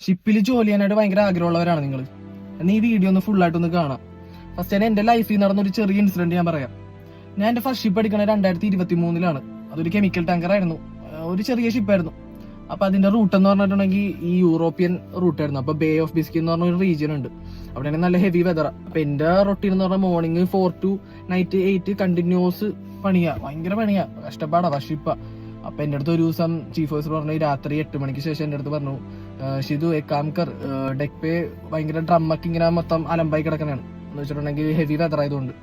ഷിപ്പിൽ ജോലി ചെയ്യാനായിട്ട് ഭയങ്കര ആഗ്രഹമുള്ളവരാണ് നിങ്ങൾ, എന്നാൽ ഈ വീഡിയോ ഒന്ന് ഫുള്ളായിട്ടൊന്ന് കാണാം. ഫസ്റ്റ് തന്നെ എന്റെ ലൈഫിൽ നടന്നൊരു ചെറിയ ഇൻസിഡന്റ് ഞാൻ പറയാം. ഞാൻ എന്റെ ഫസ്റ്റ് ഷിപ്പ് എടുക്കണത് 2023 അതൊരു കെമിക്കൽ ടാങ്കർ ആയിരുന്നു. ഒരു ചെറിയ ഷിപ്പായിരുന്നു. അപ്പൊ അതിന്റെ റൂട്ട് എന്ന് പറഞ്ഞിട്ടുണ്ടെങ്കിൽ ഈ യൂറോപ്യൻ റൂട്ടായിരുന്നു. അപ്പൊ ബേ ഓഫ് ബിസ്കി എന്ന് പറഞ്ഞ ഒരു റീജിയൻ ഉണ്ട്. അവിടെ നല്ല ഹെവി വെതർ. അപ്പൊ എന്റെ റൊട്ടീൻ എന്ന് പറഞ്ഞാൽ മോർണിംഗ് 4 to night 8 കണ്ടിന്യൂസ് പണിയാ, ഭയങ്കര പണിയാ, കഷ്ടപ്പാടാ, ഷിപ്പ. അപ്പൊ എന്റെ അടുത്ത് ഒരു ദിവസം ചീഫ് ഓഫീസർ പറഞ്ഞു, രാത്രി 8 മണിക്ക് ശേഷം എന്റെ അടുത്ത് പറഞ്ഞു, ഷിതു കാംകർ ഡെക്ക് പേ ഭയങ്കര ഡ്രമ്മൊക്കെ ഇങ്ങനെ മൊത്തം അലമ്പായി കിടക്കണാണ് എന്ന് വെച്ചിട്ടുണ്ടെങ്കിൽ ഹെവി വെതർ ആയതുകൊണ്ട്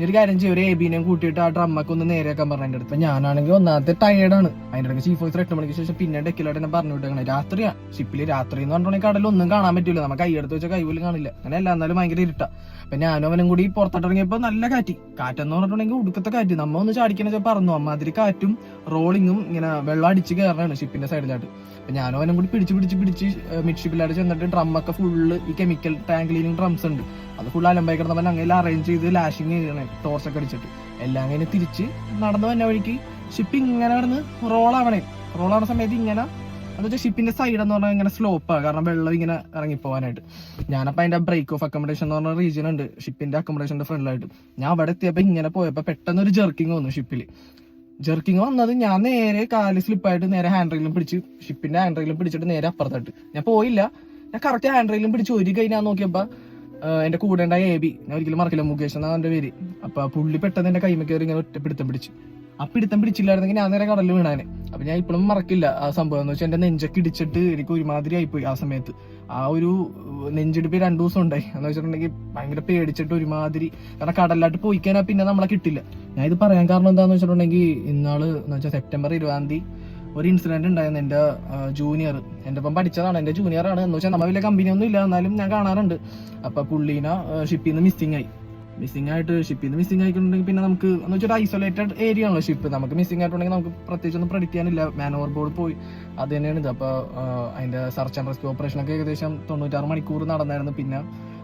ഒരു കാര്യം ചെയ്യും, ഒരു എബിനെയും കൂട്ടിയിട്ട് ആ ഡ്രമ്മൊക്കെ ഒന്ന് നേരെയാക്കാൻ പറഞ്ഞു എന്റെ അടുത്ത്. ഞാനാണെങ്കിൽ ഒന്നാമത്തെ ടയേർഡാണ്. അതിന്റെ ഇടയ്ക്ക് ചീഫ് ഓഫീസർ 8 മണിക്ക് ശേഷം പിന്നെ ഡെക്കിലായിട്ട് എന്നെ പറഞ്ഞു വിട്ടേക്കണേ. രാത്രിയാ ഷിപ്പില്, രാത്രി എന്ന് പറഞ്ഞിട്ടുണ്ടെങ്കിൽ കടലൊന്നും കാണാൻ പറ്റൂല, നമുക്ക് കൈയെടുത്ത് വെച്ചാൽ കൈപോലും കാണില്ല. അങ്ങനെയല്ല, എന്നാലും ഭയങ്കര ഇരുട്ടാ. അപ്പൊ ഞാനും അവനും കൂടി പുറത്തോട്ടിറങ്ങിയപ്പോ നല്ല കാറ്റെന്ന് പറഞ്ഞിട്ടുണ്ടെങ്കിൽ ഉടുക്കത്തെ കാറ്റ്. നമ്മ ഒന്ന് ചാടിക്കണ പറന്നു, അമ്മാതിരി കാറ്റും റോളിങ്ങും ഇങ്ങനെ വെള്ളം അടിച്ച് കയറാണ് ഷിപ്പിന്റെ സൈഡിലായിട്ട്. അപ്പൊ ഞാനും അവനും കൂടി പിടിച്ച് മിഡ് ഷിപ്പിലായിട്ട് ചെന്നിട്ട് ഡ്രമ്മൊക്കെ ഫുള്ള് ഈ കെമിക്കൽ ടാങ്ക് ക്ലീനിങ് ഡ്രംസ് ഉണ്ട്, അത് ഫുൾ അലമ്പായി കിടന്നവൻ അങ്ങനെ അറേഞ്ച് ചെയ്ത് ലാഷിങ് ചെയ്യണേ, ടോർച്ചൊക്കെ അടിച്ചിട്ട് എല്ലാം അങ്ങനെ തിരിച്ച് നടന്നു വന്ന വഴിക്ക് ഷിപ്പ് ഇങ്ങനെ കിടന്ന് റോളാവണ സമയത്ത് ഇങ്ങനെ എന്ന് വെച്ചാൽ ഷിപ്പിന്റെ സൈഡ് എന്ന് പറഞ്ഞാൽ ഇങ്ങനെ സ്ലോപ്പാണ്, കാരണം വെള്ളം ഇങ്ങനെ ഇറങ്ങിപ്പോവാനായിട്ട്. ഞാനപ്പോൾ അതിന്റെ ബ്രേക്ക് ഓഫ് അക്കോമഡേഷൻ എന്ന് പറഞ്ഞ റീജിയൻ ഉണ്ട് ഷിപ്പിന്റെ അക്കോമഡേഷന്റെ ഫ്രണ്ടിലായിട്ട്. ഞാൻ അവിടെ എത്തിയപ്പോൾ ഇങ്ങനെ പോയപ്പോൾ പെട്ടെന്ന് ഒരു ജെർക്കിങ് വന്നു ഷിപ്പിൽ. ജെർക്കിങ് വന്നത് ഞാൻ നേരെ കാല് സ്ലിപ്പായിട്ട് നേരെ ഹാൻഡ് റെയിലും പിടിച്ച്, ഷിപ്പിന്റെ ഹാൻഡ് റെയിലും പിടിച്ചിട്ട് നേരെ അപ്പുറത്തായിട്ട് ഞാൻ പോയില്ല. ഞാൻ കറക്റ്റ് ഹാൻഡ് റെയിലും പിടിച്ച് ഒരു കൈ ഞാൻ നോക്കിയപ്പോൾ എന്റെ കൂടെ ഉണ്ടായ എബി, ഞാൻ ഒരിക്കലും മറക്കില്ല, മുകേഷ് എന്നാണ് എന്റെ പേര്. അപ്പൊ പുള്ളി പെട്ടെന്ന് എന്റെ കൈമ കയറി ഇങ്ങനെ ഒറ്റ പിടുത്തം പിടിച്ചു. ആ പിടുത്തം പിടിച്ചില്ലായിരുന്നെങ്കിൽ ഞാൻ നേരെ കടലിൽ വീണാനെ. അപ്പൊ ഞാൻ ഇപ്പോഴും മറക്കില്ല ആ സംഭവം. എന്ന് വെച്ചാൽ എന്റെ നെഞ്ചൊക്കെ ഇടിച്ചിട്ട് എനിക്ക് ഒരുമാതിരി ആയിപ്പോയി ആ സമയത്ത്. ആ ഒരു നെഞ്ചിടിപ്പ് 2 ദിവസം ഉണ്ടായി. എന്ന് വെച്ചിട്ടുണ്ടെങ്കിൽ ഭയങ്കര പേടിച്ചിട്ട് ഒരുമാതിരി, കാരണം കടലിലായിട്ട് പോയിക്കാനാ പിന്നെ നമ്മളെ കിട്ടില്ല. ഞാൻ ഇത് പറയാൻ കാരണം എന്താന്ന് വെച്ചിട്ടുണ്ടെങ്കിൽ ഇന്നാള് എന്ന് വെച്ചാൽ സെപ്റ്റംബർ 20 ഒരു ഇൻസിഡന്റ് ഉണ്ടായിരുന്നു. എന്റെ ജൂനിയർ എന്റെ ഒപ്പം പഠിച്ചതാണ്, എന്റെ ജൂനിയറാണ്. എന്ന് വെച്ചാൽ നമ്മൾ വലിയ കമ്പനിയൊന്നും ഇല്ല, എന്നാലും ഞാൻ കാണാറുണ്ട്. അപ്പൊ പുള്ളീനെ ഷിപ്പിൽ നിന്ന് മിസ്സിംഗ് ആയിട്ട് ഷിപ്പിൽ നിന്ന് മിസ്സിംഗ് ആയിട്ടുണ്ടെങ്കിൽ പിന്നെ നമുക്ക് എന്ന് വെച്ചാൽ ഐസൊലേറ്റഡ് ഏരിയ ആണല്ലോ ഷിപ്പ്. നമുക്ക് മിസ്സിംഗ് ആയിട്ടുണ്ടെങ്കിൽ നമുക്ക് പ്രത്യേകിച്ച് ഒന്നും പ്രെഡിക്റ്റ് ചെയ്യാനില്ല. മാൻ ഓവർ ബോർഡ് പോയി, അത് തന്നെയാണ് ഇത്. അപ്പൊ അതിന്റെ സെർച്ച് ആൻഡ് റെസ്ക്യൂ ഓപ്പറേഷനൊക്കെ ഏകദേശം 96 മണിക്കൂർ നടന്നായിരുന്നു. പിന്നെ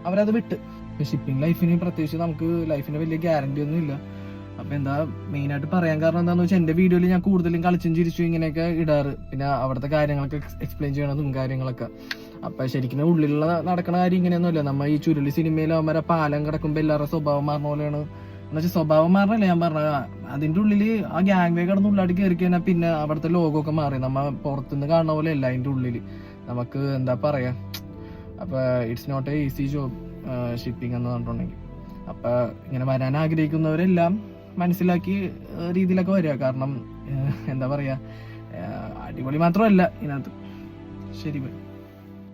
അവരത് വിട്ട്. ഷിപ്പിംഗ് ലൈഫിന് പ്രത്യേകിച്ച് നമുക്ക് ലൈഫിന് വലിയ ഗ്യാരണ്ടി ഒന്നും ഇല്ല. അപ്പൊ എന്താ മെയിൻ ആയിട്ട് പറയാൻ കാരണം എന്താന്ന് വെച്ചാൽ എന്റെ വീഡിയോയിൽ ഞാൻ കൂടുതലും കളിച്ചും ചിരിച്ചു ഇങ്ങനെയൊക്കെ ഇടാറ്, പിന്നെ അവിടുത്തെ കാര്യങ്ങളൊക്കെ എക്സ്പ്ലെയിൻ ചെയ്യണതും കാര്യങ്ങളൊക്കെ. അപ്പൊ ശരിക്കും ഉള്ളിലുള്ള നടക്കുന്ന കാര്യം ഇങ്ങനെയൊന്നുമില്ല. നമ്മ ഈ ചുരുളി സിനിമയിൽ അവന്മാരെ പാലം കിടക്കുമ്പോ എല്ലാവരുടെ സ്വഭാവം മാറുന്ന പോലെയാണ്. എന്ന് വെച്ചാൽ സ്വഭാവം മാറണല്ലേ ഞാൻ പറഞ്ഞ, അതിന്റെ ഉള്ളില് ആ ഗ്യാങ് വേ കിടന്ന് ഉള്ളായിട്ട് കയറി കഴിഞ്ഞാൽ പിന്നെ അവിടുത്തെ ലോകമൊക്കെ മാറി. നമ്മ പുറത്തുനിന്ന് കാണുന്ന പോലെ അല്ല അതിന്റെ ഉള്ളില്. നമുക്ക് എന്താ പറയാ, അപ്പൊ it's not a easy job shipping എന്ന് പറഞ്ഞിട്ടുണ്ടെങ്കിൽ. അപ്പൊ ഇങ്ങനെ വരാൻ ആഗ്രഹിക്കുന്നവരെല്ലാം മനസ്സിലാക്കി രീതിയിലൊക്കെ വരിക. കാരണം എന്താ പറയാ, അടിപൊളി മാത്രമല്ല ഇതിനകത്ത്. ശരി.